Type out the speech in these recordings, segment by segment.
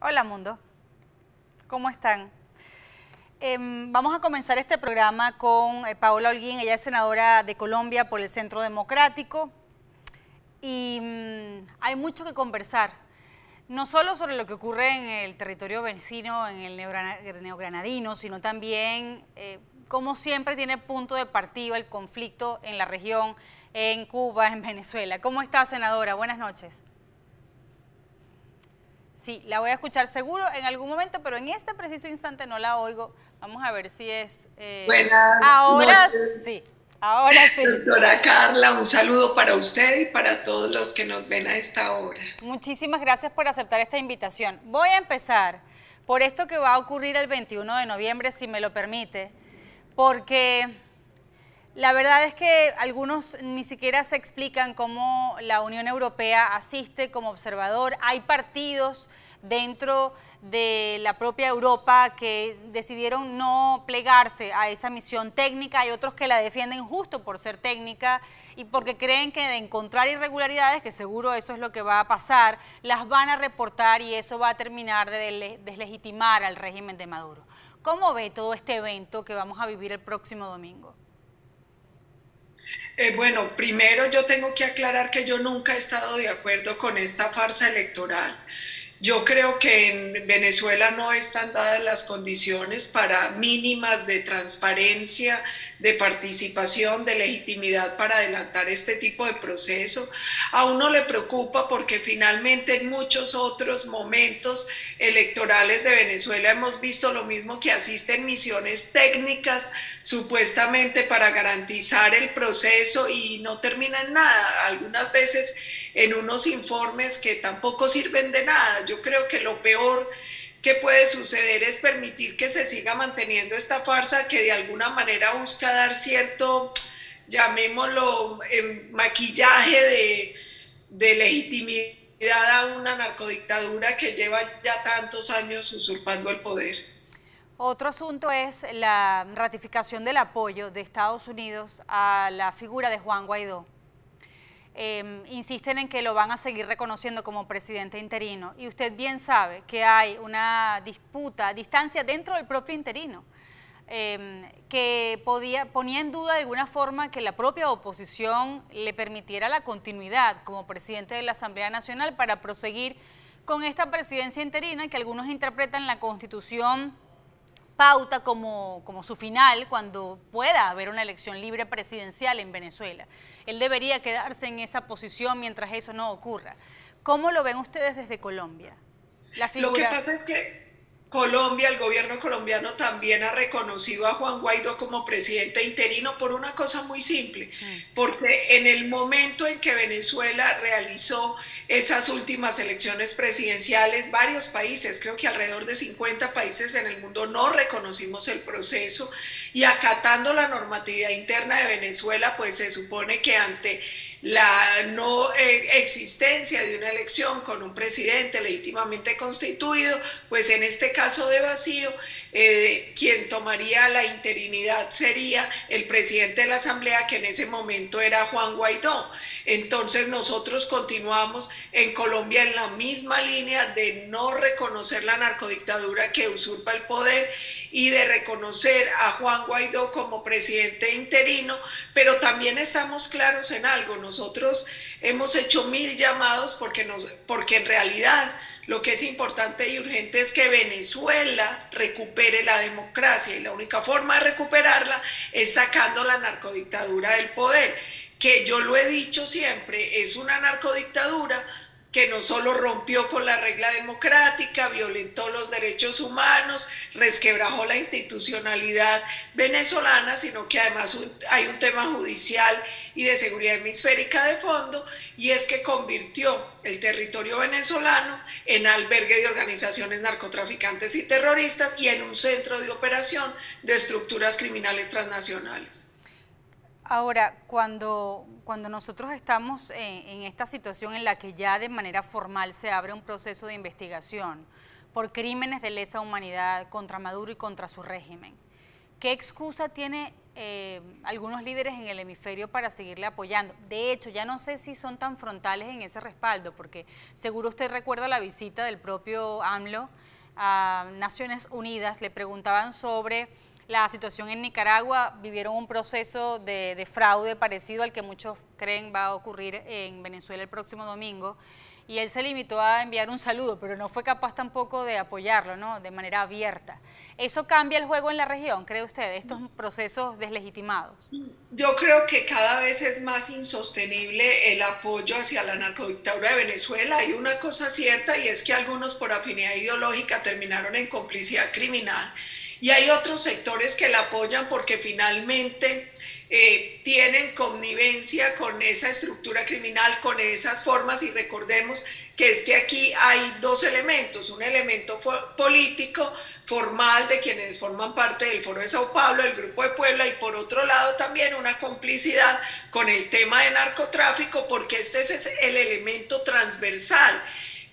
Hola mundo, ¿cómo están? Vamos a comenzar este programa con Paola Holguín. Ella es senadora de Colombia por el Centro Democrático y hay mucho que conversar, no solo sobre lo que ocurre en el territorio vecino, en el neogranadino, sino también, como siempre, tiene punto de partida el conflicto en la región, en Cuba, en Venezuela. ¿Cómo está, senadora? Buenas noches. Sí, la voy a escuchar seguro en algún momento, pero en este preciso instante no la oigo. Vamos a ver si es... Buenas Ahora noches, sí, ahora sí. doctora Carla. Un saludo para usted y para todos los que nos ven a esta hora. Muchísimas gracias por aceptar esta invitación. Voy a empezar por esto que va a ocurrir el 21 de noviembre, si me lo permite, porque la verdad es que algunos ni siquiera se explican cómo la Unión Europea asiste como observador. Hay partidos dentro de la propia Europa que decidieron no plegarse a esa misión técnica. Hay otros que la defienden justo por ser técnica y porque creen que de encontrar irregularidades, que seguro eso es lo que va a pasar, las van a reportar y eso va a terminar de deslegitimar al régimen de Maduro. ¿Cómo ve todo este evento que vamos a vivir el próximo domingo? Bueno, primero yo tengo que aclarar que yo nunca he estado de acuerdo con esta farsa electoral. Yo creo que en Venezuela no están dadas las condiciones para mínimas de transparencia, de participación, de legitimidad para adelantar este tipo de proceso. A uno le preocupa porque finalmente en muchos otros momentos electorales de Venezuela hemos visto lo mismo, que asisten misiones técnicas supuestamente para garantizar el proceso y no termina en nada. Algunas veces en unos informes que tampoco sirven de nada. Yo creo que lo peor que puede suceder es permitir que se siga manteniendo esta farsa que de alguna manera busca dar cierto, llamémoslo, maquillaje de legitimidad a una narcodictadura que lleva ya tantos años usurpando el poder. Otro asunto es la ratificación del apoyo de Estados Unidos a la figura de Juan Guaidó. Insisten en que lo van a seguir reconociendo como presidente interino y usted bien sabe que hay una distancia dentro del propio interino que ponía en duda de alguna forma que la propia oposición le permitiera la continuidad como presidente de la Asamblea Nacional para proseguir con esta presidencia interina que algunos interpretan la Constitución pauta como su final cuando pueda haber una elección libre presidencial en Venezuela. Él debería quedarse en esa posición mientras eso no ocurra. ¿Cómo lo ven ustedes desde Colombia? La Lo que figura... pasa es que Colombia, el gobierno colombiano también ha reconocido a Juan Guaidó como presidente interino por una cosa muy simple, porque en el momento en que Venezuela realizó esas últimas elecciones presidenciales, varios países, creo que alrededor de 50 países en el mundo, no reconocimos el proceso y acatando la normatividad interna de Venezuela, pues se supone que ante la no existencia de una elección con un presidente legítimamente constituido, pues en este caso de vacío, quien tomaría la interinidad sería el presidente de la Asamblea, que en ese momento era Juan Guaidó. Entonces nosotros continuamos en Colombia en la misma línea de no reconocer la narcodictadura que usurpa el poder y de reconocer a Juan Guaidó como presidente interino, pero también estamos claros en algo. Nosotros hemos hecho 1000 llamados porque en realidad lo que es importante y urgente es que Venezuela recupere la democracia y la única forma de recuperarla es sacando la narcodictadura del poder, que yo lo he dicho siempre, es una narcodictadura que no solo rompió con la regla democrática, violentó los derechos humanos, resquebrajó la institucionalidad venezolana, sino que además hay un tema judicial y de seguridad hemisférica de fondo, y es que convirtió el territorio venezolano en albergue de organizaciones narcotraficantes y terroristas y en un centro de operación de estructuras criminales transnacionales. Ahora, cuando nosotros estamos en esta situación en la que ya de manera formal se abre un proceso de investigación por crímenes de lesa humanidad contra Maduro y contra su régimen, ¿qué excusa tiene algunos líderes en el hemisferio para seguirle apoyando. De hecho, ya no sé si son tan frontales en ese respaldo, porque seguro usted recuerda la visita del propio AMLO a Naciones Unidas. Le preguntaban sobre la situación en Nicaragua. Vivieron un proceso de fraude parecido al que muchos creen va a ocurrir en Venezuela el próximo domingo, y él se limitó a enviar un saludo, pero no fue capaz tampoco de apoyarlo, ¿no?, de manera abierta. ¿Eso cambia el juego en la región, cree usted, estos procesos deslegitimados? Yo creo que cada vez es más insostenible el apoyo hacia la narcodictadura de Venezuela. Hay una cosa cierta, y es que algunos por afinidad ideológica terminaron en complicidad criminal, y hay otros sectores que la apoyan porque finalmente tienen connivencia con esa estructura criminal, con esas formas. Y recordemos que es que aquí hay dos elementos: un elemento político, formal, de quienes forman parte del Foro de Sao Paulo, el Grupo de Puebla, y por otro lado también una complicidad con el tema de narcotráfico, porque este es el elemento transversal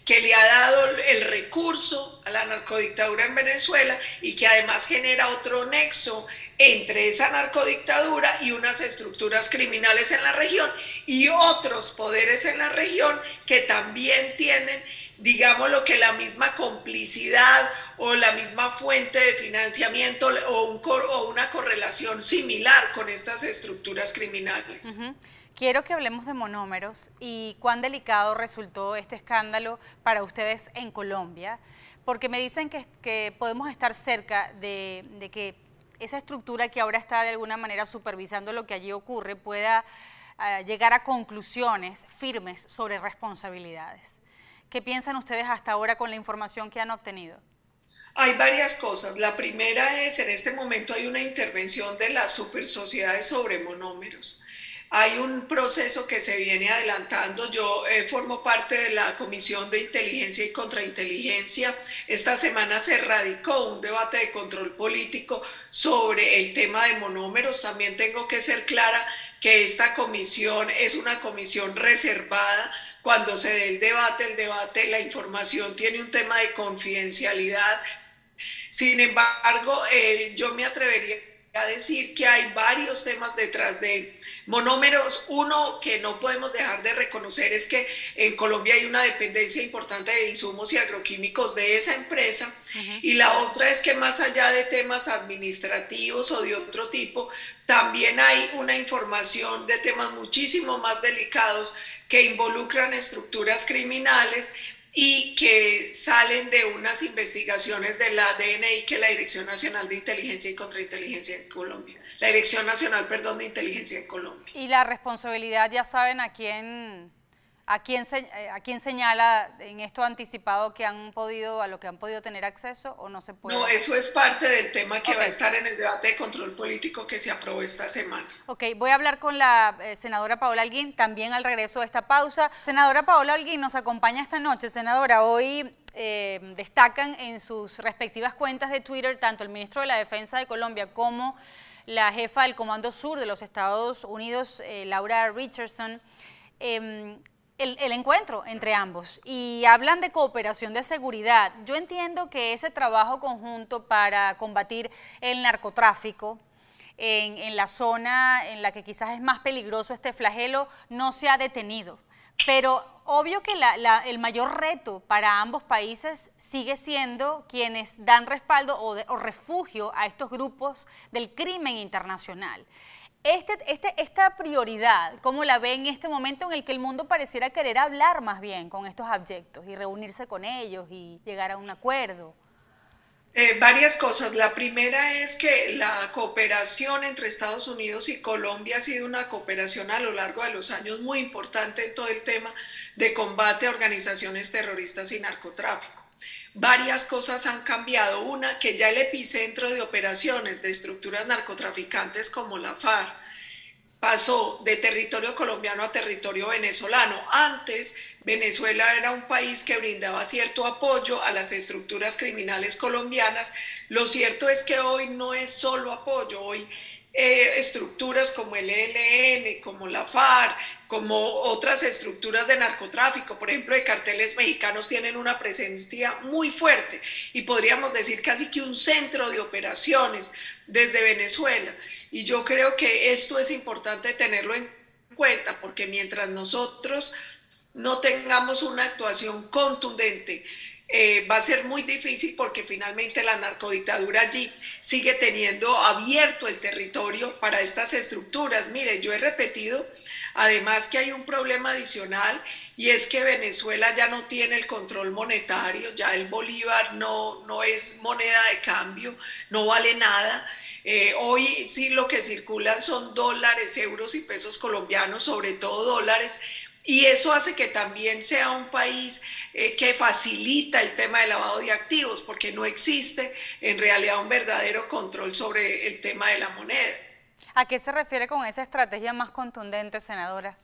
que le ha dado el recurso a la narcodictadura en Venezuela, y que además genera otro nexo entre esa narcodictadura y unas estructuras criminales en la región y otros poderes en la región que también tienen, digamos, lo que la misma complicidad o la misma fuente de financiamiento o una correlación similar con estas estructuras criminales. Quiero que hablemos de monómeros y cuán delicado resultó este escándalo para ustedes en Colombia, porque me dicen que podemos estar cerca de que esa estructura que ahora está de alguna manera supervisando lo que allí ocurre pueda llegar a conclusiones firmes sobre responsabilidades. ¿Qué piensan ustedes hasta ahora con la información que han obtenido? Hay varias cosas. La primera es, en este momento hay una intervención de las supersociedades sobre monómeros. Hay un proceso que se viene adelantando. Yo formo parte de la Comisión de Inteligencia y Contrainteligencia. Esta semana se radicó un debate de control político sobre el tema de monómeros. También tengo que ser clara que esta comisión es una comisión reservada. Cuando se dé el debate, la información tiene un tema de confidencialidad. Sin embargo, yo me atrevería a decir que hay varios temas detrás de monómeros. Uno que no podemos dejar de reconocer es que en Colombia hay una dependencia importante de insumos y agroquímicos de esa empresa. Y la otra es que, más allá de temas administrativos o de otro tipo, también hay una información de temas muchísimo más delicados que involucran estructuras criminales y que salen de unas investigaciones de la DNI, que es la Dirección Nacional de Inteligencia y Contrainteligencia en Colombia. La Dirección Nacional, perdón, de Inteligencia en Colombia. Y la responsabilidad, ya saben a quién señala en esto anticipado a lo que han podido tener acceso, o no se puede. No, eso es parte del tema que va a estar en el debate de control político que se aprobó esta semana. Ok, voy a hablar con la senadora Paola Holguín también al regreso de esta pausa. Senadora Paola Holguín nos acompaña esta noche. Senadora, hoy destacan en sus respectivas cuentas de Twitter tanto el ministro de la Defensa de Colombia como la jefa del Comando Sur de los Estados Unidos, Laura Richardson, el encuentro entre ambos, y hablan de cooperación de seguridad. Yo entiendo que ese trabajo conjunto para combatir el narcotráfico en la zona en la que quizás es más peligroso este flagelo no se ha detenido, pero obvio que el mayor reto para ambos países sigue siendo quienes dan respaldo o refugio a estos grupos del crimen internacional. Esta prioridad, ¿cómo la ve en este momento en el que el mundo pareciera querer hablar más bien con estos abyectos y reunirse con ellos y llegar a un acuerdo? Varias cosas. La primera es que la cooperación entre Estados Unidos y Colombia ha sido una cooperación a lo largo de los años muy importante en todo el tema de combate a organizaciones terroristas y narcotráfico. Varias cosas han cambiado. Una, que ya el epicentro de operaciones de estructuras narcotraficantes como la FARC pasó de territorio colombiano a territorio venezolano. Antes, Venezuela era un país que brindaba cierto apoyo a las estructuras criminales colombianas. Lo cierto es que hoy no es solo apoyo. Hoy estructuras como el ELN, como la FARC, como otras estructuras de narcotráfico, por ejemplo de carteles mexicanos, tienen una presencia muy fuerte y podríamos decir casi que un centro de operaciones desde Venezuela. Y yo creo que esto es importante tenerlo en cuenta, porque mientras nosotros no tengamos una actuación contundente, va a ser muy difícil, porque finalmente la narcodictadura allí sigue teniendo abierto el territorio para estas estructuras. Mire, yo he repetido además que hay un problema adicional, y es que Venezuela ya no tiene el control monetario, ya el bolívar no es moneda de cambio, no vale nada. Hoy sí lo que circulan son dólares, euros y pesos colombianos, sobre todo dólares, y eso hace que también sea un país que facilita el tema de lavado de activos, porque no existe en realidad un verdadero control sobre el tema de la moneda. ¿A qué se refiere con esa estrategia más contundente, senadora?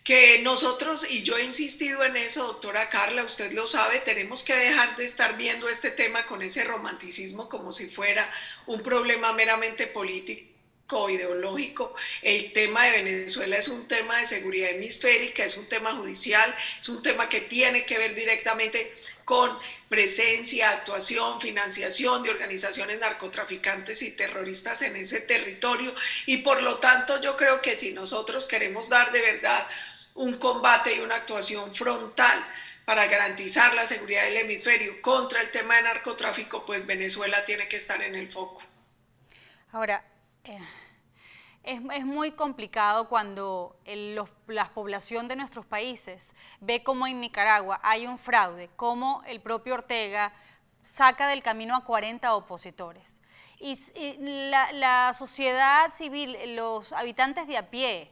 Que nosotros, y yo he insistido en eso, doctora Carla, usted lo sabe, tenemos que dejar de estar viendo este tema con ese romanticismo como si fuera un problema meramente político o ideológico. El tema de Venezuela es un tema de seguridad hemisférica, es un tema judicial, es un tema que tiene que ver directamente con presencia, actuación, financiación de organizaciones narcotraficantes y terroristas en ese territorio, y por lo tanto yo creo que si nosotros queremos dar de verdad un combate y una actuación frontal para garantizar la seguridad del hemisferio contra el tema de narcotráfico, pues Venezuela tiene que estar en el foco. Ahora, es muy complicado cuando la población de nuestros países ve cómo en Nicaragua hay un fraude, cómo el propio Ortega saca del camino a 40 opositores. Y la sociedad civil, los habitantes de a pie,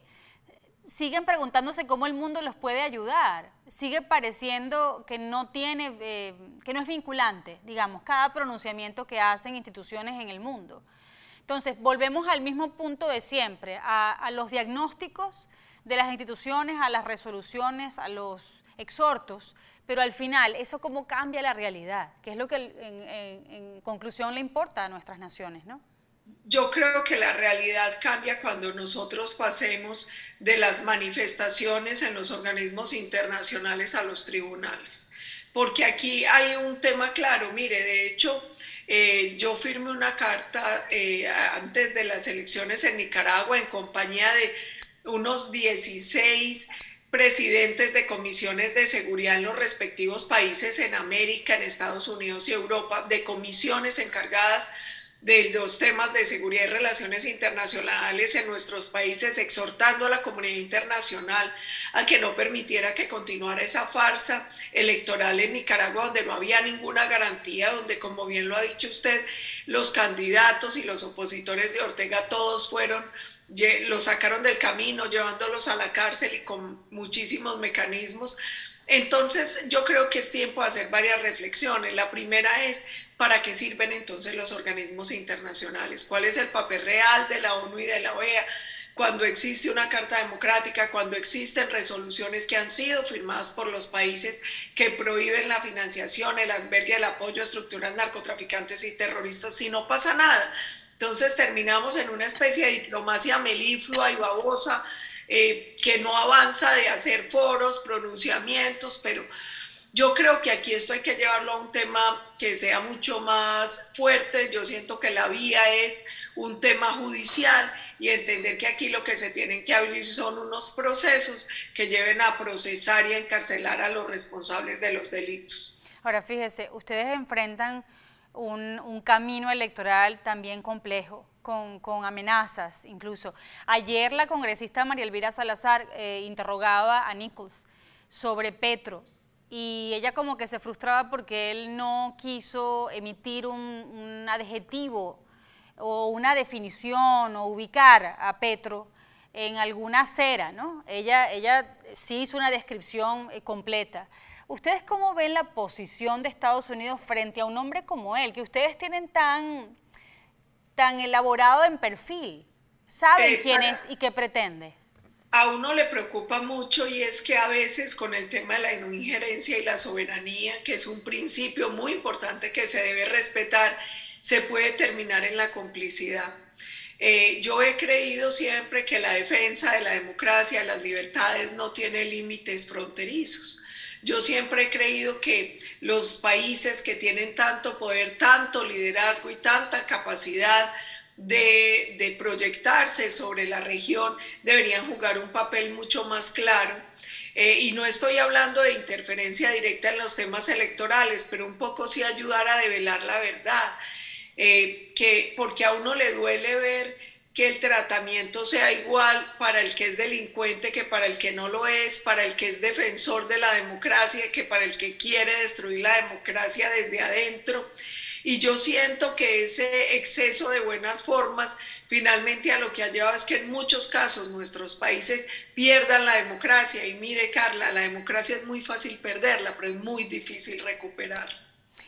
siguen preguntándose cómo el mundo los puede ayudar. Sigue pareciendo que no es vinculante, digamos, cada pronunciamiento que hacen instituciones en el mundo. Entonces, volvemos al mismo punto de siempre, a los diagnósticos de las instituciones, a las resoluciones, a los exhortos, pero al final, ¿eso cómo cambia la realidad? Que es lo que en conclusión le importa a nuestras naciones, ¿no? Yo creo que la realidad cambia cuando nosotros pasemos de las manifestaciones en los organismos internacionales a los tribunales, porque aquí hay un tema claro. Mire, de hecho, yo firmé una carta antes de las elecciones en Nicaragua en compañía de unos 16 presidentes de comisiones de seguridad en los respectivos países en América, en Estados Unidos y Europa, de comisiones encargadas de los temas de seguridad y relaciones internacionales en nuestros países, exhortando a la comunidad internacional a que no permitiera que continuara esa farsa electoral en Nicaragua, donde no había ninguna garantía, donde, como bien lo ha dicho usted, los candidatos y los opositores de Ortega todos los sacaron del camino, llevándolos a la cárcel y con muchísimos mecanismos. Entonces yo creo que es tiempo de hacer varias reflexiones. La primera es: ¿para qué sirven entonces los organismos internacionales? ¿Cuál es el papel real de la ONU y de la OEA cuando existe una Carta Democrática, cuando existen resoluciones que han sido firmadas por los países que prohíben la financiación, el albergue, el apoyo a estructuras narcotraficantes y terroristas, si no pasa nada? Entonces terminamos en una especie de diplomacia meliflua y babosa, que no avanza, de hacer foros, pronunciamientos, pero yo creo que aquí esto hay que llevarlo a un tema que sea mucho más fuerte. Yo siento que la vía es un tema judicial, y entender que aquí lo que se tienen que abrir son unos procesos que lleven a procesar y a encarcelar a los responsables de los delitos. Ahora, fíjese, ustedes enfrentan un camino electoral también complejo, con amenazas incluso. Ayer la congresista María Elvira Salazar interrogaba a Nichols sobre Petro, y ella como que se frustraba porque él no quiso emitir un adjetivo o una definición o ubicar a Petro en alguna acera, ¿no? Ella sí hizo una descripción completa. ¿Ustedes cómo ven la posición de Estados Unidos frente a un hombre como él, que ustedes tienen tan elaborado en perfil? ¿Saben quién es y qué pretende? A uno le preocupa mucho, y es que a veces con el tema de la no injerencia y la soberanía, que es un principio muy importante que se debe respetar, se puede terminar en la complicidad. Yo he creído siempre que la defensa de la democracia, de las libertades, no tiene límites fronterizos. Yo siempre he creído que los países que tienen tanto poder, tanto liderazgo y tanta capacidad de proyectarse sobre la región deberían jugar un papel mucho más claro. Y no estoy hablando de interferencia directa en los temas electorales, pero un poco sí ayudar a develar la verdad, porque a uno le duele ver que el tratamiento sea igual para el que es delincuente que para el que no lo es, para el que es defensor de la democracia que para el que quiere destruir la democracia desde adentro. Y yo siento que ese exceso de buenas formas finalmente a lo que ha llevado es que en muchos casos nuestros países pierdan la democracia. Y mire, Carla, la democracia es muy fácil perderla, pero es muy difícil recuperarla.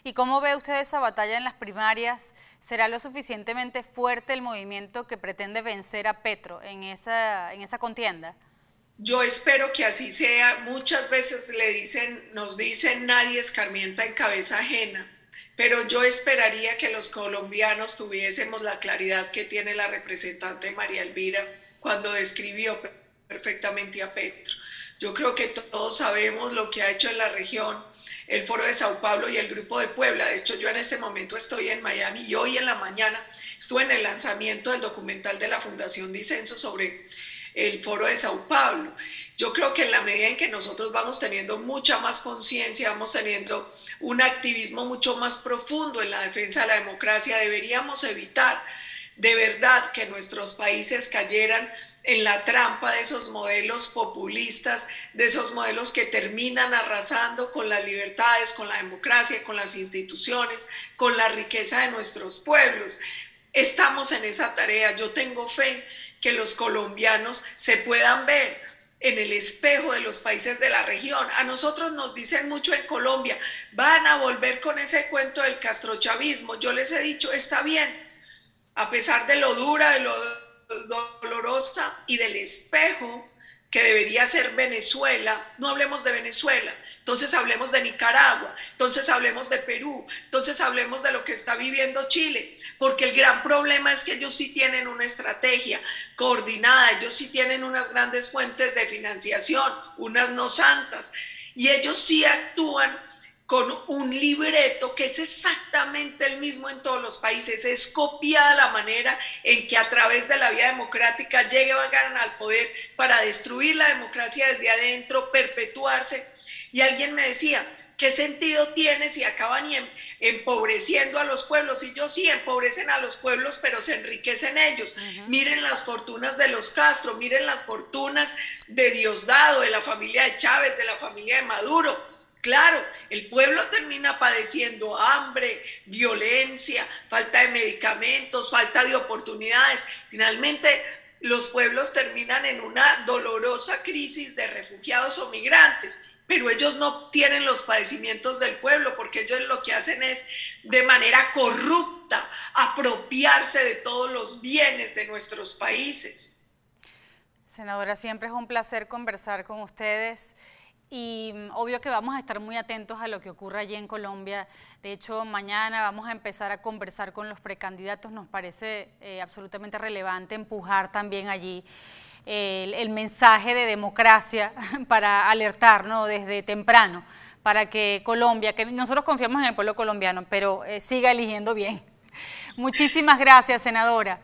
¿Y cómo ve usted esa batalla en las primarias? ¿Será lo suficientemente fuerte el movimiento que pretende vencer a Petro en esa contienda? Yo espero que así sea. Muchas veces nos dicen nadie escarmienta en cabeza ajena, pero yo esperaría que los colombianos tuviésemos la claridad que tiene la representante María Elvira cuando describió perfectamente a Petro. Yo creo que todos sabemos lo que ha hecho en la región el Foro de Sao Paulo y el Grupo de Puebla. De hecho, yo en este momento estoy en Miami y hoy en la mañana estuve en el lanzamiento del documental de la Fundación Disenso sobre el Foro de Sao Paulo. Yo creo que en la medida en que nosotros vamos teniendo mucha más conciencia, vamos teniendo un activismo mucho más profundo en la defensa de la democracia, deberíamos evitar de verdad que nuestros países cayeran en la trampa de esos modelos populistas, de esos modelos que terminan arrasando con las libertades, con la democracia, con las instituciones, con la riqueza de nuestros pueblos. Estamos en esa tarea. Yo tengo fe que los colombianos se puedan ver en el espejo de los países de la región. A nosotros nos dicen mucho en Colombia, van a volver con ese cuento del castrochavismo. Yo les he dicho, está bien, a pesar de lo dura, de lo dolorosa y del espejo que debería ser Venezuela, no hablemos de Venezuela, entonces hablemos de Nicaragua, entonces hablemos de Perú, entonces hablemos de lo que está viviendo Chile, porque el gran problema es que ellos sí tienen una estrategia coordinada, ellos sí tienen unas grandes fuentes de financiación, unas no santas, y ellos sí actúan con un libreto que es exactamente el mismo en todos los países. Es copiada la manera en que a través de la vía democrática llegan al poder para destruir la democracia desde adentro, perpetuarse. Y alguien me decía, ¿qué sentido tiene si acaban empobreciendo a los pueblos? Y yo sí, empobrecen a los pueblos, pero se enriquecen ellos. Miren las fortunas de los Castro, miren las fortunas de Diosdado, de la familia de Chávez, de la familia de Maduro. Claro, el pueblo termina padeciendo hambre, violencia, falta de medicamentos, falta de oportunidades. Finalmente, los pueblos terminan en una dolorosa crisis de refugiados o migrantes, pero ellos no tienen los padecimientos del pueblo porque ellos lo que hacen es, de manera corrupta, apropiarse de todos los bienes de nuestros países. Senadora, siempre es un placer conversar con ustedes. Y obvio que vamos a estar muy atentos a lo que ocurra allí en Colombia. De hecho, mañana vamos a empezar a conversar con los precandidatos. Nos parece absolutamente relevante empujar también allí el mensaje de democracia para alertarnos desde temprano, para que Colombia, que nosotros confiamos en el pueblo colombiano, pero siga eligiendo bien. Muchísimas gracias, senadora.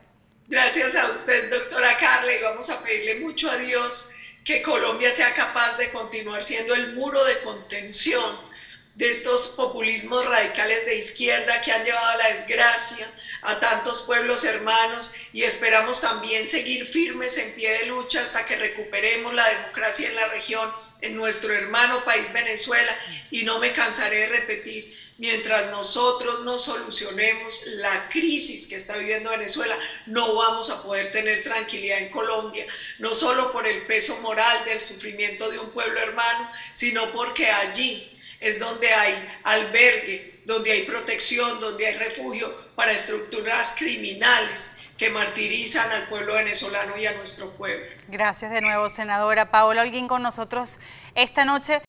Gracias a usted, doctora Carla, y vamos a pedirle mucho a Dios que Colombia sea capaz de continuar siendo el muro de contención de estos populismos radicales de izquierda que han llevado a la desgracia a tantos pueblos hermanos, y esperamos también seguir firmes en pie de lucha hasta que recuperemos la democracia en la región, en nuestro hermano país Venezuela. Y no me cansaré de repetir, mientras nosotros no solucionemos la crisis que está viviendo Venezuela, no vamos a poder tener tranquilidad en Colombia, no solo por el peso moral del sufrimiento de un pueblo hermano, sino porque allí es donde hay albergue, donde hay protección, donde hay refugio para estructuras criminales que martirizan al pueblo venezolano y a nuestro pueblo. Gracias de nuevo, senadora. Paola Holguín con nosotros esta noche.